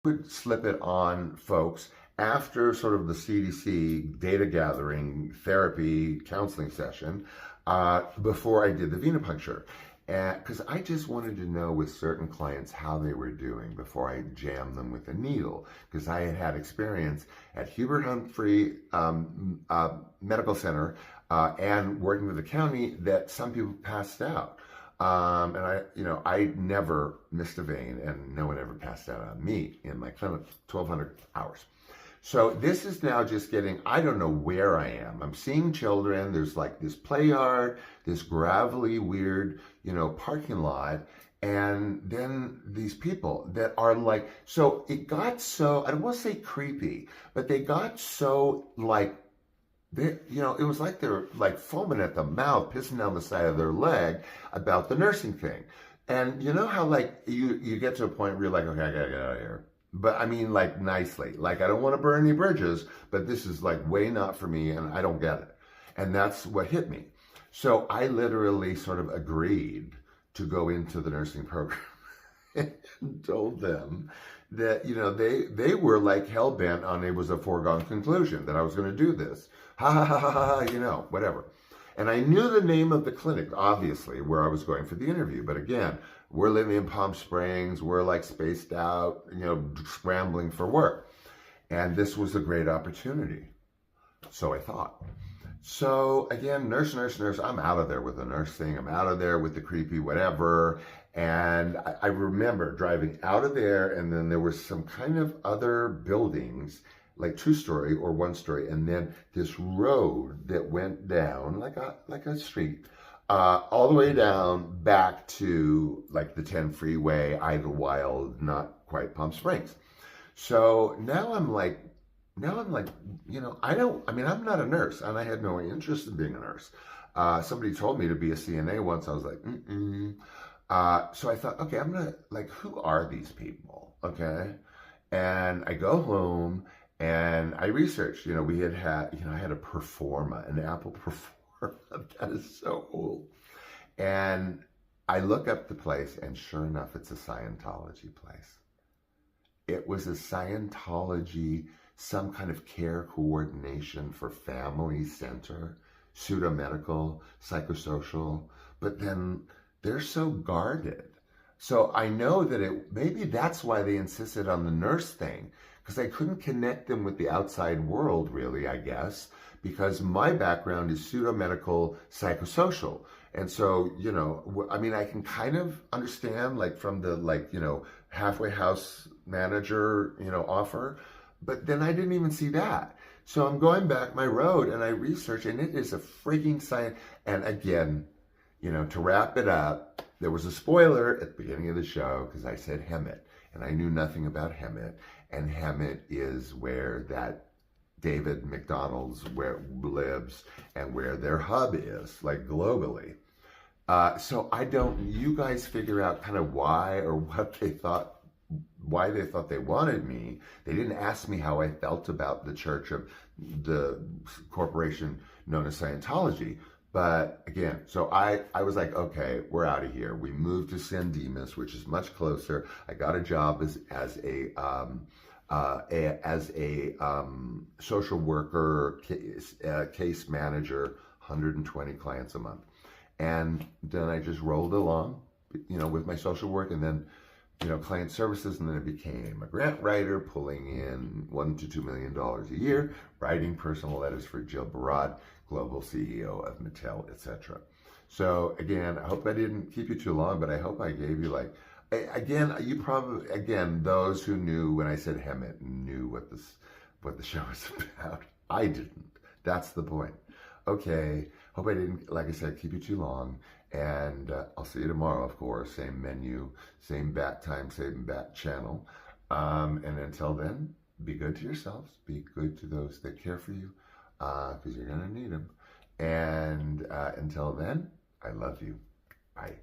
would slip it on folks after sort of the CDC data gathering therapy counseling session before I did the venipuncture. Because I just wanted to know with certain clients how they were doing before I jammed them with a needle. Because I had had experience at Hubert Humphrey Medical Center and working with the county that some people passed out. And I never missed a vein, and no one ever passed out on me in my clinic, 1,200 hours. So this is now just getting, I don't know where I am. I'm seeing children. There's like this play yard, this gravelly, weird, parking lot. And then these people that are like, so it got so, I don't want to say creepy, but they got so like, it was like they're like foaming at the mouth, pissing down the side of their leg about the nursing thing. And you know how like you get to a point where you're like, okay, I gotta get out of here. But I mean like nicely. Like I don't want to burn any bridges, but this is like way not for me and I don't get it. And that's what hit me. So I literally sort of agreed to go into the nursing program and told them that they were like hell bent on it was a foregone conclusion that I was going to do this. Ha ha ha ha ha, whatever. And I knew the name of the clinic, obviously, where I was going for the interview. But again, we're living in Palm Springs. We're like spaced out, scrambling for work. And this was a great opportunity. So I thought. So again, nurse. I'm out of there with the nurse thing. I'm out of there with the creepy whatever. And I remember driving out of there, and then there was some kind of other buildings, like 2-story or 1-story, and then this road that went down like a street, all the way down back to like the 10 freeway, Idlewild, not quite Palm Springs. So now I'm like, I'm not a nurse, and I had no interest in being a nurse. Somebody told me to be a CNA once. I was like, so I thought, okay, I'm gonna, like, who are these people? Okay. And I go home and I researched, we had, I had a Performa, an Apple Performa. That is so old. And I look up the place, and sure enough, it's a Scientology place. It was a Scientology, some kind of care coordination for family center, pseudo-medical, psychosocial, but then they're so guarded. So I know that maybe that's why they insisted on the nurse thing, because I couldn't connect them with the outside world, really, I guess, because my background is pseudo-medical, psychosocial. And so, I can kind of understand, like, from the, halfway house manager, offer, but then I didn't even see that. So I'm going back my road and I research, and it is a freaking science. And again, to wrap it up, there was a spoiler at the beginning of the show because I said Hemet, and I knew nothing about Hemet. And Hemet is where that David McDonald's where lives and where their hub is, like globally. So you guys figure out kind of why or what they thought, why they thought they wanted me. They didn't ask me how I felt about the church of the corporation known as Scientology. But again, so I was like, okay, we're out of here. We moved to San Dimas, which is much closer. I got a job as a social worker, case manager, 120 clients a month. And then I just rolled along, with my social work, and then, client services, and then I became a grant writer, pulling in $1 to $2 million a year, writing personal letters for Jill Barat, global CEO of Mattel, etc. So again, I hope I didn't keep you too long, but I hope I gave you those who knew when I said Hemet knew what the show was about. I didn't. That's the point. Okay, hope I didn't, like I said, keep you too long. And I'll see you tomorrow, of course. Same menu, same bat time, same bat channel. And until then, be good to yourselves. Be good to those that care for you, because you're going to need them. And until then, I love you. Bye.